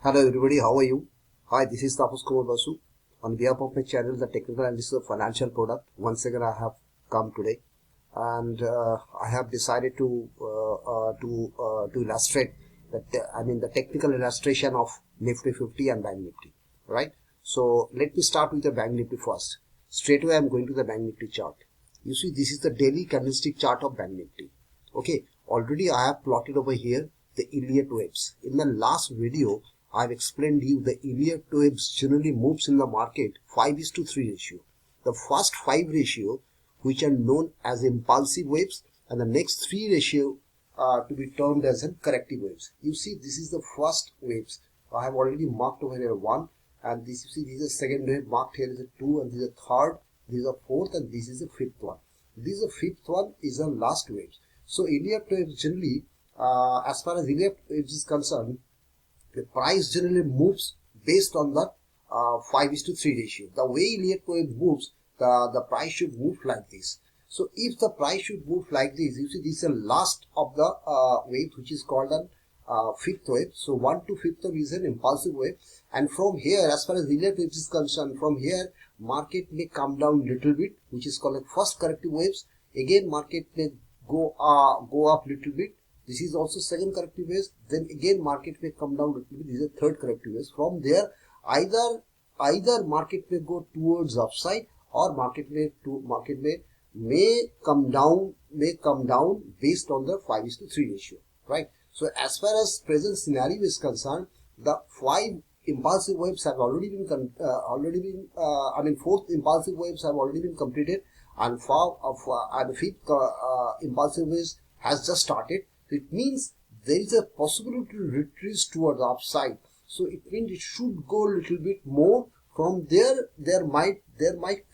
Hello everybody, how are you? Hi, this is Tapas Kumar Basu. On behalf of my channel, The Technical Analysis of Financial Product, once again I have come today, and I have decided to illustrate the technical illustration of Nifty 50 and Bank Nifty, right? So let me start with the Bank Nifty first. Straight away, I'm going to the Bank Nifty chart. You see, this is the daily candlestick chart of Bank Nifty. Okay, already I have plotted over here the Elliott waves. In the last video, I've explained you the Elliott waves generally moves in the market 5:3 ratio. The first 5 ratio, which are known as impulsive waves, and the next 3 ratio to be termed as corrective waves. You see, this is the first waves. I have already marked over here 1, and this, you see, this is the second wave marked here is a 2, and this is a third, this is a fourth, and this is the fifth one. This is the fifth one is the last waves. So Elliott waves generally, as far as Elliott waves is concerned, the price generally moves based on the 5:3 ratio. The way Elliott wave moves, the price should move like this. So if the price should move like this, you see this is the last of the wave, which is called an fifth wave. So 1 to 5th wave is an impulsive wave, and from here, as far as Elliott waves is concerned, from here market may come down little bit, which is called a first corrective waves. Again market may go up little bit. This is also second corrective waves. Then again market may come down little bit. This is a third corrective waves. From there, either market may go towards upside, or market may come down based on the 5:3 ratio, right? So as far as present scenario is concerned, the 5 impulsive waves have already been fourth impulsive waves have already been completed, and fifth impulsive waves has just started. It means there is a possibility to retrace towards the upside. So it means it should go a little bit more. From there, there might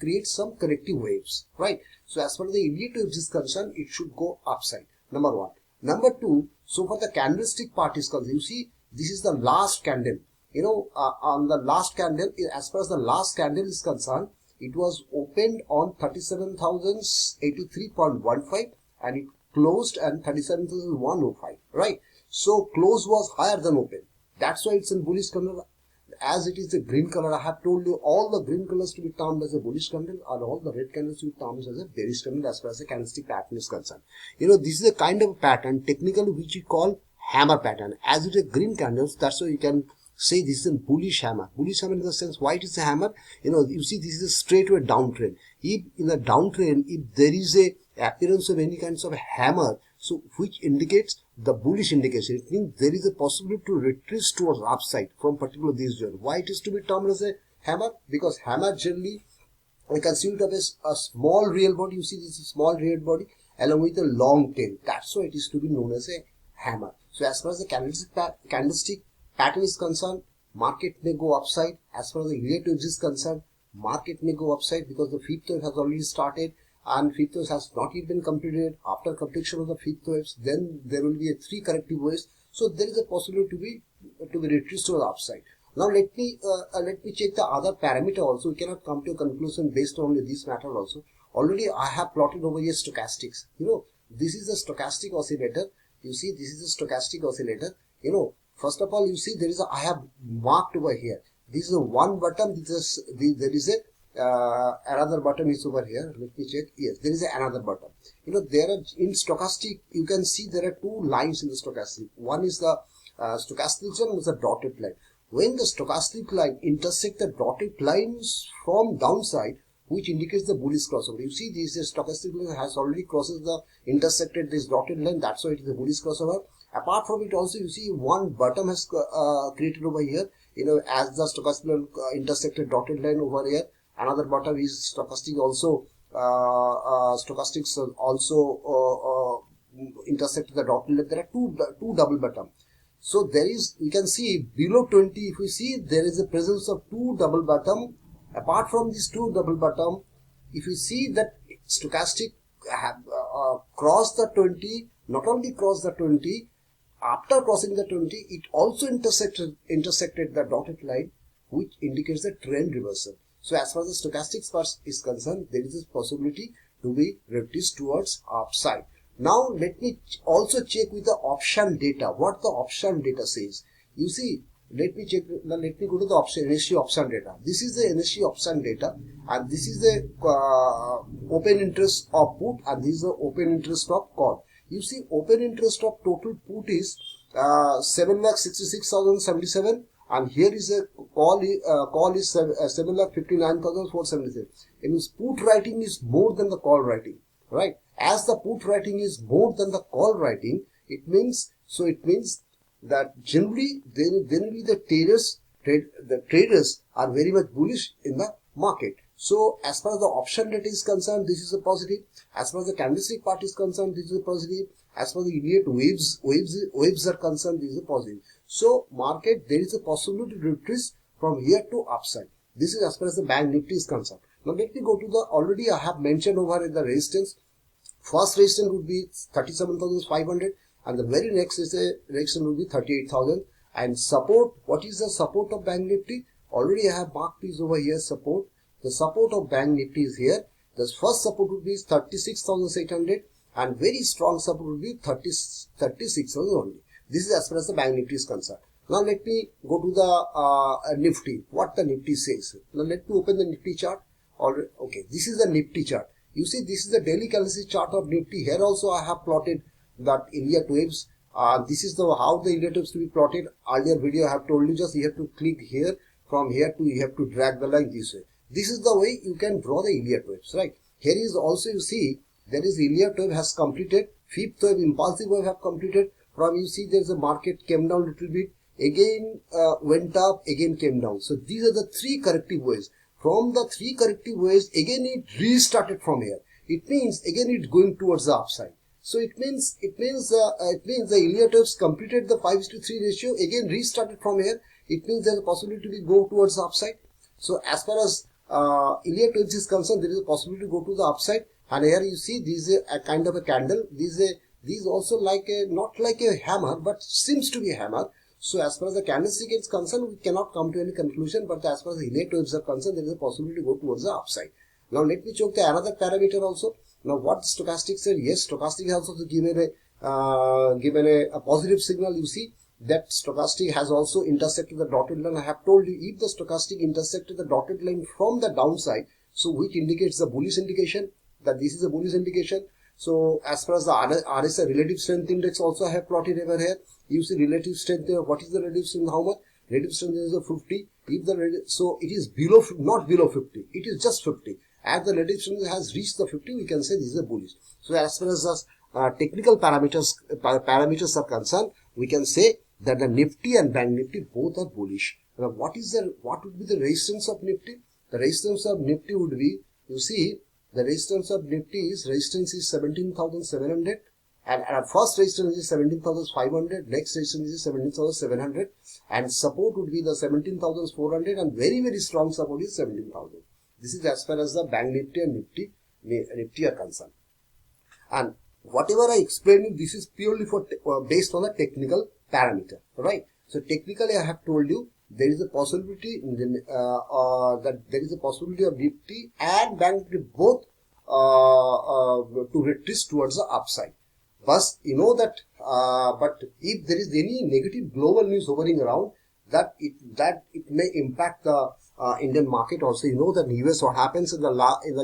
create some corrective waves, right? So as far as the Elliott waves is concerned, it should go upside. Number 1. Number 2. So for the candlestick part is concerned, you see this is the last candle. On the last candle, as far as the last candle is concerned, it was opened on 37,083.15, and it closed and 37,105, right? So close was higher than open. That's why it's in bullish candle. As it is the green color, I have told you all the green colors to be termed as a bullish candle, and all the red candles to be termed as a bearish candle as far as the candlestick pattern is concerned. This is a kind of pattern technically which we call hammer pattern. As it is green candles, that's why you can say this is a bullish hammer. Bullish hammer in the sense why it is a hammer. You see this is a straightway downtrend. If in a downtrend, if there is a appearance of any kinds of hammer, so which indicates the bullish indication, it means there is a possibility to retrace towards upside from particular this zone. Why it is to be termed as a hammer? Because hammer generally we consider it as a small real body. You see this is small real body along with a long tail. That's why it is to be known as a hammer. So as far as the candlestick pattern is concerned, market may go upside. As far as the Elliott waves is concerned, market may go upside because the fifth wave has already started, and fifth wave has not yet been completed. After completion of the fifth waves, then there will be a 3 corrective waves. So there is a possibility to be retraced to the upside. Now let me check the other parameter also. We cannot come to a conclusion based on this matter also. Already I have plotted over here stochastics. This is a stochastic oscillator. You see this is a stochastic oscillator. First of all, you see I have marked over here. This is a one bottom. There is a another bottom is over here. Let me check. Yes, there is another bottom. There are in stochastic, you can see there are 2 lines in the stochastic. One is the stochastic line, is a dotted line. When the stochastic line intersects the dotted lines from downside, which indicates the bullish crossover. You see this stochastic line has already intersected this dotted line. That's why it is a bullish crossover. Apart from it also, you see one bottom has created over here. As the stochastic line intersected dotted line over here. Another bottom is stochastic also. Stochastics also intersect the dotted line. There are two double bottom. So there is, you can see below 20. If you see, there is a presence of 2 double bottom. Apart from these 2 double bottom, if you see that stochastic have crossed the 20, not only crossed the 20, after crossing the 20, it also intersected the dotted line, which indicates the trend reversal. So as far as the stochastics part is concerned, there is a possibility to be retraced towards upside. Now let me also check with the option data, what the option data says. You see, let me check. Now let me go to the option NSE option data. This is the NSE option data, and this is the open interest of put, and this is the open interest of call. You see, open interest of total put is 7,66,077, and here is a call is 7,59,477. It means put writing is more than the call writing, right? As the put writing is more than the call writing, it means that generally the traders are very much bullish in the market. So as far as the option rate is concerned, this is a positive. As far as the candlestick part is concerned, this is a positive. As far as the Elliott waves are concerned, this is a positive. So market, there is a possibility to retrace from here to upside. This is as far as the bank nifty is concerned. Now let me go to the, already I have mentioned over in the resistance. First resistance would be 37,500, and the very next resistance would be 38,000. And support, what is the support of bank nifty? Already I have marked this over here, support. The support of bank nifty is here. The first support would be 36,800, and very strong support would be 36,000 only. This is as far as the bank nifty is concerned. Now let me go to the nifty, what the nifty says. Now let me open the nifty chart. Okay, this is the nifty chart. You see, this is the daily candlestick chart of nifty. Here also I have plotted that Elliott waves. This is the how the Elliott waves to be plotted. Earlier video I have told you, just you have to click here, from here to, you have to drag the line this way. This is the way you can draw the Elliott waves, right? Here is also, you see, there is Elliott wave has completed, fifth wave, impulsive wave have completed. From, you see, there is a market came down a little bit, again went up, again came down. So these are the three corrective waves. From the three corrective waves, again it restarted from here. It means again it's going towards the upside. So it means the Elliott waves completed the 5:3 ratio, again restarted from here. It means there is a possibility to go towards the upside. So as far as Elliott waves is concerned, there is a possibility to go to the upside. And here you see this is a kind of a candle. This is also like a, not like a hammer, but seems to be a hammer. So as far as the candlestick is concerned, we cannot come to any conclusion, but as far as the Elliott waves are concerned, there is a possibility to go towards the upside. Now let me check the another parameter also. Now what stochastic said, yes, stochastic has also given a positive signal. You see that stochastic has also intersected the dotted line. I have told you, if the stochastic intersected the dotted line from the downside, so which indicates the bullish indication, that this is a bullish indication. So as far as the RSI relative strength index also I have plotted over here. You see relative strength, what is the relative strength, how much? Relative strength is a 50. If the so it is below, not below 50, it is just 50. As the relative strength has reached the 50, we can say this is a bullish. So as far as the technical parameters are concerned, we can say that the Nifty and Bank Nifty both are bullish. Now what would be the resistance of Nifty? The resistance of Nifty would be, you see, the resistance of Nifty is 17,700, and our first resistance is 17,500, next resistance is 17,700, and support would be the 17,400, and very strong support is 17,000. This is as far as the Bank Nifty and Nifty are concerned. And whatever I explained you, this is purely for based on a technical parameter, right? So technically I have told you there is a possibility that there is a possibility of Nifty and Bank Nifty both to retrace towards the upside. But you know that but if there is any negative global news hovering around, that it may impact the Indian market also. You know that in US what happens in the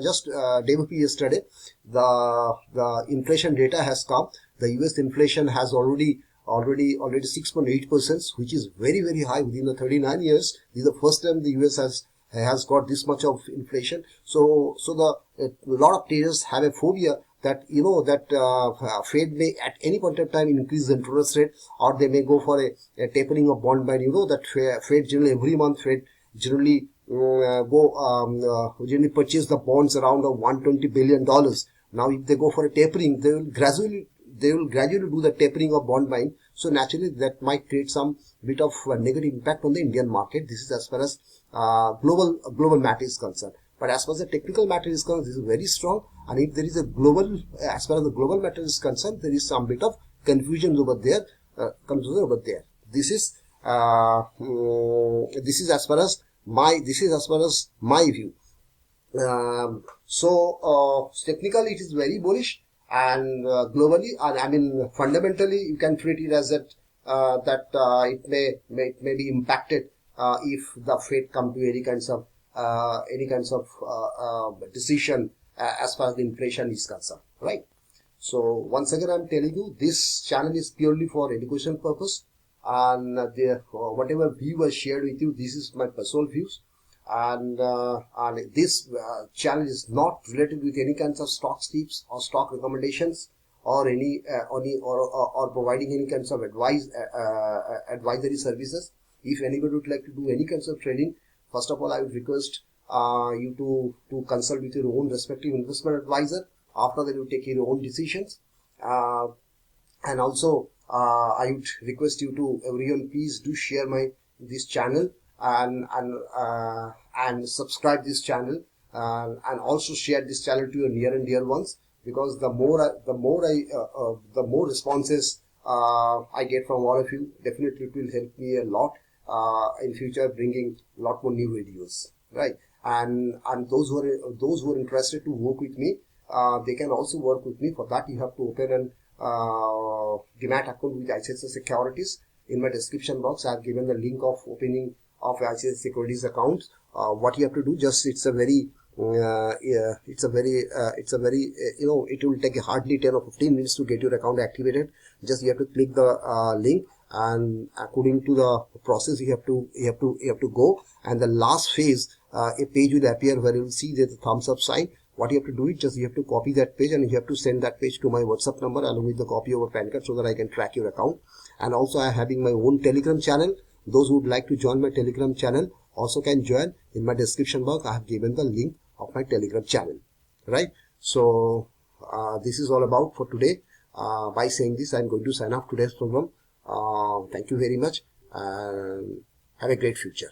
just day before yesterday, the inflation data has come. The US inflation has already 6.8%, which is very high within the 39 years. This is the first time the US has got this much of inflation. So a lot of traders have a phobia that, you know, that Fed may at any point of time increase the interest rate, or they may go for a tapering of bond buying. You know that Fed generally every month generally generally purchase the bonds around of $120 billion. Now if they go for a tapering, they will gradually do the tapering of bond buying. So naturally that might create some bit of negative impact on the Indian market. This is as far as global matter is concerned. But as far as the technical matter is concerned, this is very strong. And if there is a global, as far as the global matter is concerned, there is some bit of confusion over there. This is as far as my view. Technically it is very bullish, and globally, I mean fundamentally, you can treat it as that it may be impacted if the Fed come to any kinds of decision as far as the inflation is concerned, right? So once again, I'm telling you, this channel is purely for education purpose, and whatever view I shared with you, this is my personal views, and this channel is not related with any kinds of stock tips or stock recommendations or or providing any kinds of advisory services. If anybody would like to do any kinds of trading, first of all, I would request you to consult with your own respective investment advisor. After that, you take your own decisions. And also, I would request you to everyone, please do share this channel and subscribe this channel, and also share this channel to your near and dear ones, because the more responses I get from all of you, definitely it will help me a lot in future, bringing a lot more new videos, right? And those who are interested to work with me, they can also work with me. For that, you have to open an Demat account with ICICI Securities. In my description box, I have given the link of opening of ICICI Securities account. What you have to do, just it will take hardly 10 or 15 minutes to get your account activated. Just you have to click the link, and according to the process you have to go, and the last phase, a page will appear where you will see the thumbs up sign. What you have to do is just you have to copy that page, and you have to send that page to my WhatsApp number along with the copy of a PAN card, so that I can track your account. And also, I am having my own Telegram channel. Those who would like to join my Telegram channel also can join. In my description box, I have given the link of my Telegram channel, right? So this is all about for today. By saying this, I am going to sign off today's program. Thank you very much, and have a great future.